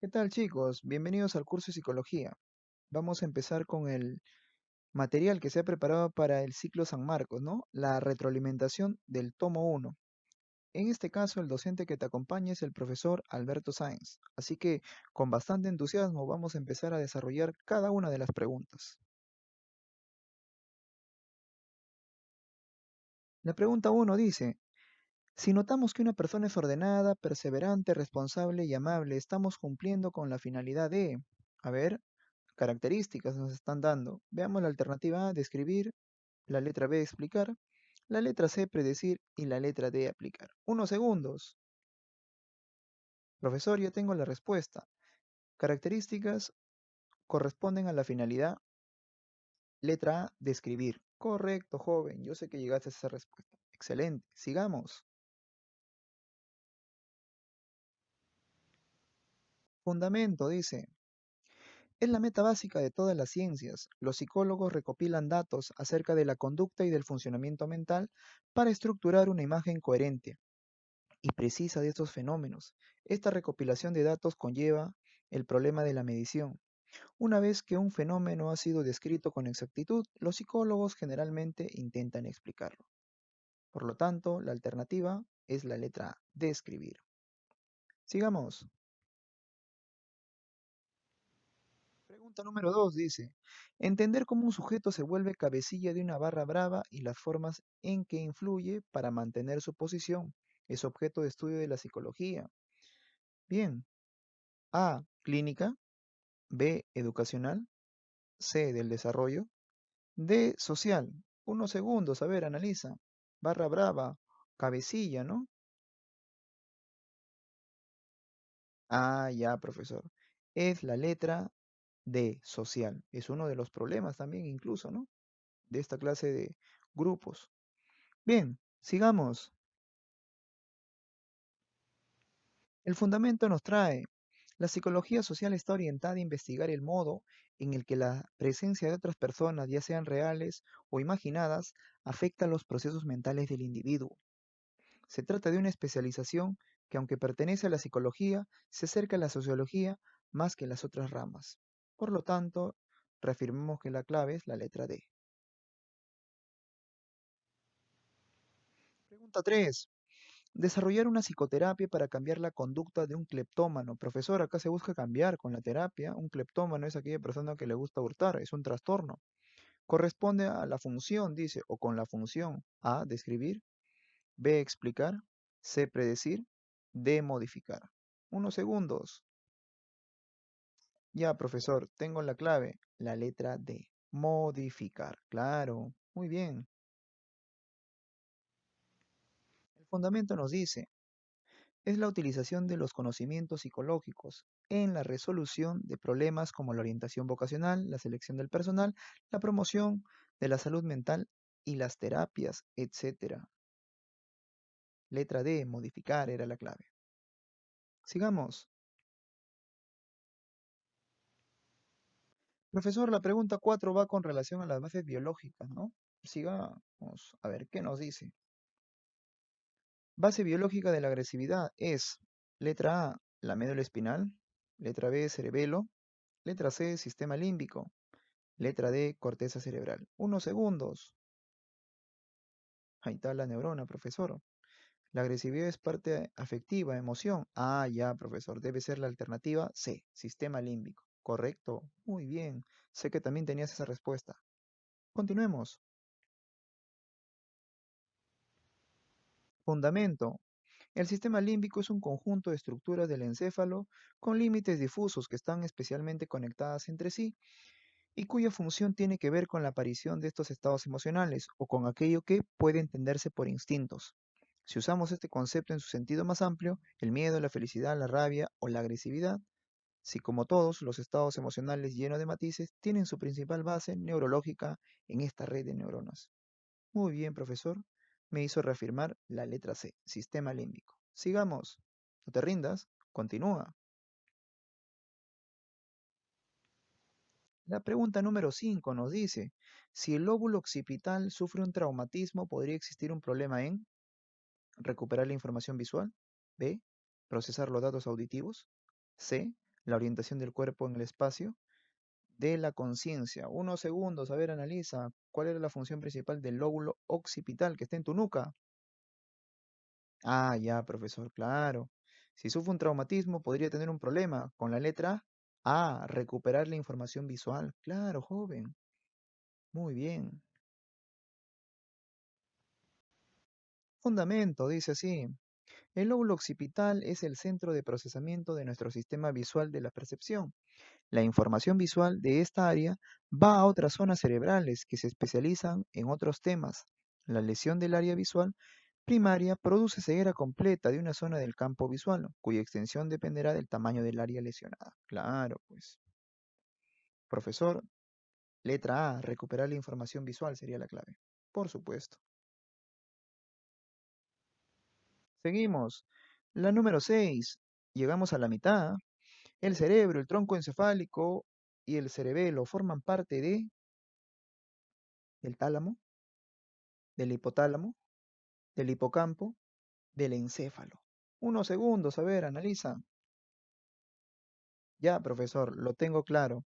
¿Qué tal, chicos? Bienvenidos al curso de psicología. Vamos a empezar con el material que se ha preparado para el ciclo San Marcos, ¿no? La retroalimentación del tomo uno. En este caso, el docente que te acompaña es el profesor Alberto Sáenz. Así que, con bastante entusiasmo, vamos a empezar a desarrollar cada una de las preguntas. La pregunta uno dice, si notamos que una persona es ordenada, perseverante, responsable y amable, estamos cumpliendo con la finalidad de... A ver, características nos están dando. Veamos la alternativa A, describir, la letra B, explicar, la letra C, predecir y la letra D, aplicar. Unos segundos. Profesor, ya tengo la respuesta. Características corresponden a la finalidad. Letra A, describir. Correcto, joven. Yo sé que llegaste a esa respuesta. Excelente. Sigamos. Fundamento, dice. Es la meta básica de todas las ciencias. Los psicólogos recopilan datos acerca de la conducta y del funcionamiento mental para estructurar una imagen coherente y precisa de estos fenómenos. Esta recopilación de datos conlleva el problema de la medición. Una vez que un fenómeno ha sido descrito con exactitud, los psicólogos generalmente intentan explicarlo. Por lo tanto, la alternativa es la letra A, describir. Sigamos. Pregunta número 2 dice, entender cómo un sujeto se vuelve cabecilla de una barra brava y las formas en que influye para mantener su posición es objeto de estudio de la psicología. Bien, A, clínica, B, educacional, C, del desarrollo, D, social. Unos segundos, a ver, analiza. Barra brava, cabecilla, ¿no? Ah, ya, profesor. Es la letra D, social. Es uno de los problemas también, incluso, ¿no? De esta clase de grupos. Bien, sigamos. El fundamento nos trae. La psicología social está orientada a investigar el modo en el que la presencia de otras personas, ya sean reales o imaginadas, afecta los procesos mentales del individuo. Se trata de una especialización que, aunque pertenece a la psicología, se acerca a la sociología más que las otras ramas. Por lo tanto, reafirmamos que la clave es la letra D. Pregunta 3. Desarrollar una psicoterapia para cambiar la conducta de un cleptómano. Profesor, acá se busca cambiar con la terapia. Un cleptómano es aquella persona que le gusta hurtar, es un trastorno. Corresponde a la función, dice, o con la función A, describir, B, explicar, C, predecir, D, modificar. Unos segundos. Ya, profesor, tengo la clave, la letra D. Modificar. Claro, muy bien. El fundamento nos dice, es la utilización de los conocimientos psicológicos en la resolución de problemas como la orientación vocacional, la selección del personal, la promoción de la salud mental y las terapias, etcétera. Letra D, modificar era la clave. Sigamos. Profesor, la pregunta 4 va con relación a las bases biológicas, ¿no? Sigamos a ver qué nos dice. Base biológica de la agresividad es letra A, la médula espinal, letra B, cerebelo, letra C, sistema límbico, letra D, corteza cerebral. Unos segundos. Ahí está la neurona, profesor. La agresividad es parte afectiva, emoción. Ah, ya, profesor. Debe ser la alternativa C, sistema límbico. Correcto. Muy bien. Sé que también tenías esa respuesta. Continuemos. Fundamento. El sistema límbico es un conjunto de estructuras del encéfalo con límites difusos que están especialmente conectadas entre sí y cuya función tiene que ver con la aparición de estos estados emocionales o con aquello que puede entenderse por instintos. Si usamos este concepto en su sentido más amplio, el miedo, la felicidad, la rabia o la agresividad, si como todos los estados emocionales llenos de matices tienen su principal base neurológica en esta red de neuronas. Muy bien, profesor. Me hizo reafirmar la letra C, sistema límbico. Sigamos. No te rindas. Continúa. La pregunta número 5 nos dice, si el lóbulo occipital sufre un traumatismo, ¿podría existir un problema en recuperar la información visual? B, procesar los datos auditivos. C, La orientación del cuerpo en el espacio. De la conciencia. Unos segundos, a ver, analiza. ¿Cuál era la función principal del lóbulo occipital que está en tu nuca? Ah, ya, profesor, claro. Si sufre un traumatismo, podría tener un problema. Con la letra A, recuperar la información visual. Claro, joven. Muy bien. Fundamento, dice así. El lóbulo occipital es el centro de procesamiento de nuestro sistema visual de la percepción. La información visual de esta área va a otras zonas cerebrales que se especializan en otros temas. La lesión del área visual primaria produce ceguera completa de una zona del campo visual, cuya extensión dependerá del tamaño del área lesionada. Claro, pues. Profesor, letra A, recuperar la información visual sería la clave. Por supuesto. Seguimos. La número 6. Llegamos a la mitad. El cerebro, el tronco encefálico y el cerebelo forman parte del tálamo, del hipotálamo, del hipocampo, del encéfalo. Unos segundos, a ver, analiza. Ya, profesor, lo tengo claro.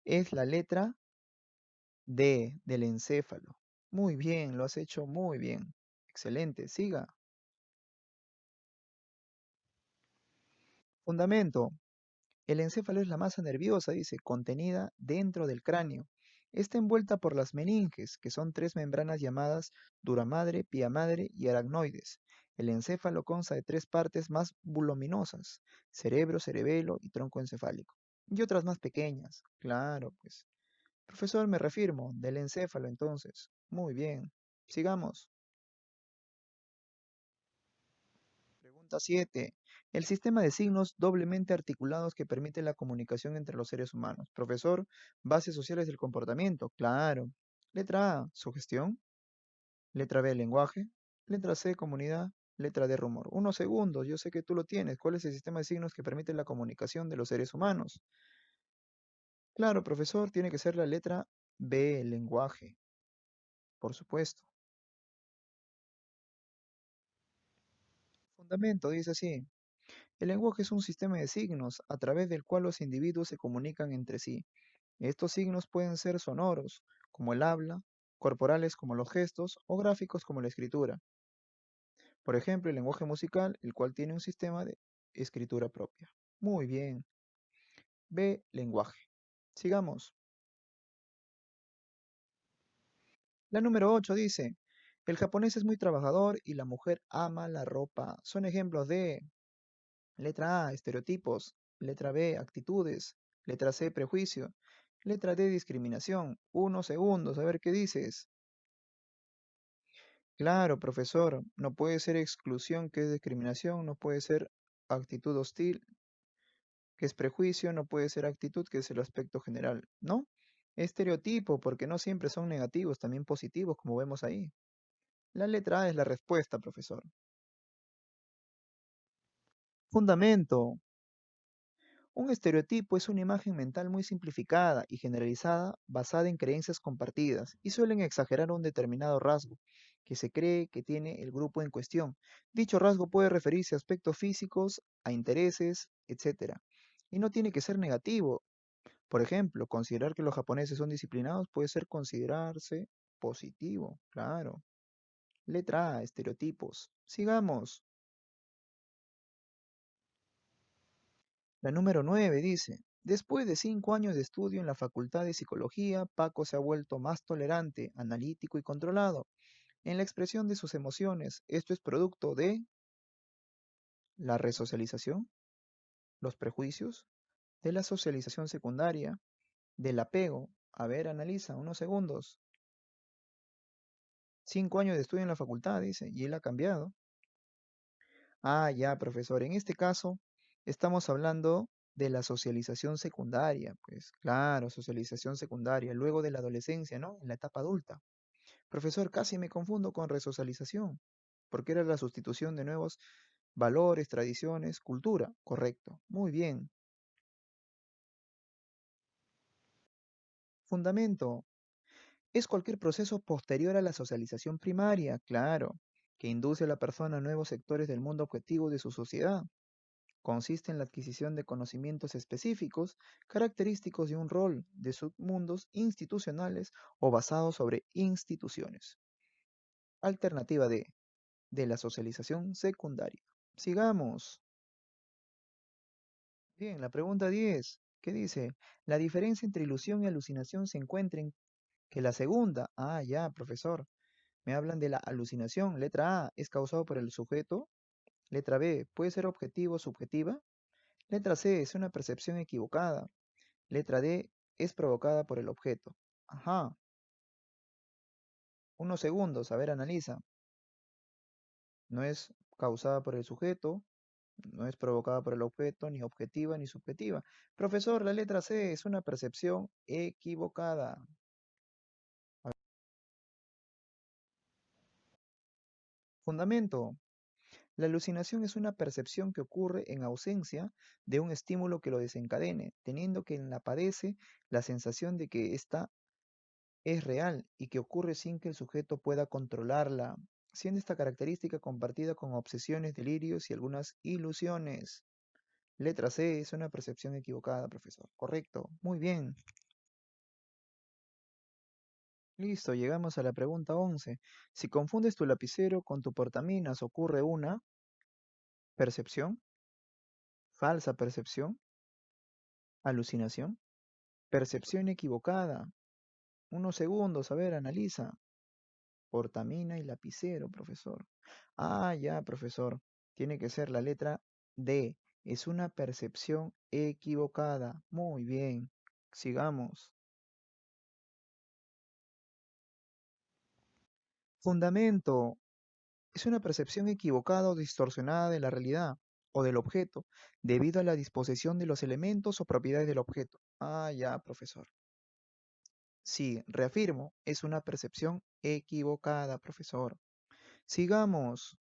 Es la letra D del encéfalo. Muy bien, lo has hecho muy bien. Excelente, siga. Fundamento. El encéfalo es la masa nerviosa, dice, contenida dentro del cráneo. Está envuelta por las meninges, que son tres membranas llamadas dura madre, pía madre y aracnoides. El encéfalo consta de tres partes más voluminosas, cerebro, cerebelo y tronco encefálico. Y otras más pequeñas, claro, pues. Profesor, me refirmo, del encéfalo entonces. Muy bien. Sigamos. Pregunta 7. El sistema de signos doblemente articulados que permite la comunicación entre los seres humanos. Profesor, bases sociales del comportamiento. Claro. Letra A, sugestión. Letra B, lenguaje. Letra C, comunidad. Letra D, rumor. Unos segundos, yo sé que tú lo tienes. ¿Cuál es el sistema de signos que permite la comunicación de los seres humanos? Claro, profesor, tiene que ser la letra B, lenguaje. Por supuesto. Fundamento, dice así. El lenguaje es un sistema de signos a través del cual los individuos se comunican entre sí. Estos signos pueden ser sonoros, como el habla, corporales como los gestos o gráficos como la escritura. Por ejemplo, el lenguaje musical, el cual tiene un sistema de escritura propia. Muy bien. B, lenguaje. Sigamos. La número 8 dice, el japonés es muy trabajador y la mujer ama la ropa. Son ejemplos de letra A, estereotipos. Letra B, actitudes. Letra C, prejuicio. Letra D, discriminación. Unos segundos, a ver qué dices. Claro, profesor, no puede ser exclusión, que es discriminación, no puede ser actitud hostil, que es prejuicio, no puede ser actitud, que es el aspecto general, ¿no? Estereotipo, porque no siempre son negativos, también positivos, como vemos ahí. La letra A es la respuesta, profesor. Fundamento. Un estereotipo es una imagen mental muy simplificada y generalizada basada en creencias compartidas y suelen exagerar un determinado rasgo que se cree que tiene el grupo en cuestión. Dicho rasgo puede referirse a aspectos físicos, a intereses, etcétera. Y no tiene que ser negativo. Por ejemplo, considerar que los japoneses son disciplinados puede ser considerarse positivo, claro. Letra A, estereotipos. Sigamos. La número 9 dice, después de 5 años de estudio en la Facultad de Psicología, Paco se ha vuelto más tolerante, analítico y controlado en la expresión de sus emociones. Esto es producto de la resocialización, los prejuicios, de la socialización secundaria, del apego. A ver, analiza, unos segundos. 5 años de estudio en la facultad, dice, y él ha cambiado. Ah, ya, profesor. En este caso, estamos hablando de la socialización secundaria, pues claro, socialización secundaria, luego de la adolescencia, ¿no? En la etapa adulta. Profesor, casi me confundo con resocialización, porque era la sustitución de nuevos valores, tradiciones, cultura. Correcto. Muy bien. Fundamento. Es cualquier proceso posterior a la socialización primaria, claro, que induce a la persona a nuevos sectores del mundo objetivo de su sociedad. Consiste en la adquisición de conocimientos específicos, característicos de un rol, de submundos institucionales o basados sobre instituciones. Alternativa D, de la socialización secundaria. Sigamos. Bien, la pregunta 10. ¿Qué dice? La diferencia entre ilusión y alucinación se encuentra en que la segunda, ya, profesor, me hablan de la alucinación. Letra A, es causado por el sujeto. Letra B, puede ser objetivo o subjetiva. Letra C, es una percepción equivocada. Letra D, es provocada por el objeto. Ajá, unos segundos, a ver, analiza. No es causada por el sujeto, no es provocada por el objeto, ni objetiva ni subjetiva. Profesor, la letra C es una percepción equivocada. Fundamento. La alucinación es una percepción que ocurre en ausencia de un estímulo que lo desencadene, teniendo quien la padece la sensación de que ésta es real y que ocurre sin que el sujeto pueda controlarla, siendo esta característica compartida con obsesiones, delirios y algunas ilusiones. Letra C es una percepción equivocada, profesor. Correcto. Muy bien. Listo, llegamos a la pregunta 11. Si confundes tu lapicero con tu portaminas, ocurre una percepción, falsa percepción, alucinación, percepción equivocada. Unos segundos, a ver, analiza. Portamina y lapicero, profesor. Ya, profesor. Tiene que ser la letra D. Es una percepción equivocada. Muy bien. Sigamos. Fundamento. Es una percepción equivocada o distorsionada de la realidad o del objeto debido a la disposición de los elementos o propiedades del objeto. Ya, profesor. Sí, reafirmo, es una percepción equivocada, profesor. Sigamos.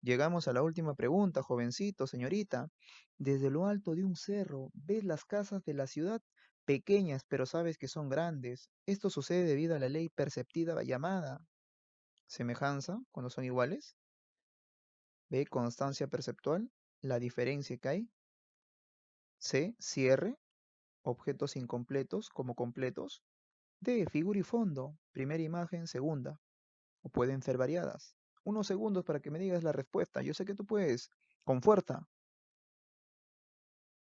Llegamos a la última pregunta, jovencito, señorita. Desde lo alto de un cerro, ves las casas de la ciudad pequeñas, pero sabes que son grandes. Esto sucede debido a la ley perceptiva llamada semejanza, cuando son iguales. B, constancia perceptual, la diferencia que hay. C, cierre, objetos incompletos como completos. D, figura y fondo, primera imagen, segunda, o pueden ser variadas. Unos segundos para que me digas la respuesta. Yo sé que tú puedes. Con fuerza.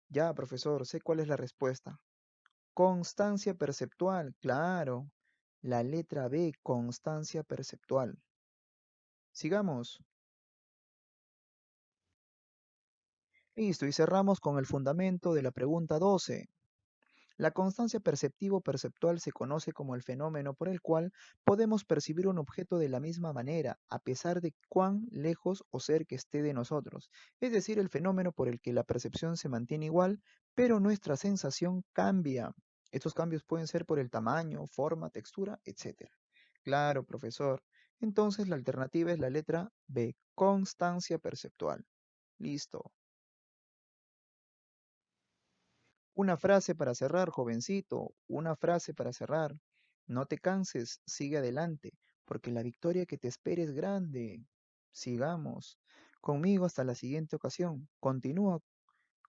Ya, profesor, sé cuál es la respuesta. Constancia perceptual, claro. La letra B, constancia perceptual. Sigamos. Listo, y cerramos con el fundamento de la pregunta 12. La constancia perceptivo-perceptual se conoce como el fenómeno por el cual podemos percibir un objeto de la misma manera, a pesar de cuán lejos o cerca esté de nosotros. Es decir, el fenómeno por el que la percepción se mantiene igual, pero nuestra sensación cambia. Estos cambios pueden ser por el tamaño, forma, textura, etc. Claro, profesor. Entonces la alternativa es la letra B, constancia perceptual. Listo. Una frase para cerrar, jovencito, una frase para cerrar. No te canses, sigue adelante, porque la victoria que te espera es grande. Sigamos conmigo hasta la siguiente ocasión. Continúa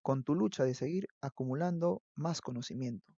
con tu lucha de seguir acumulando más conocimiento.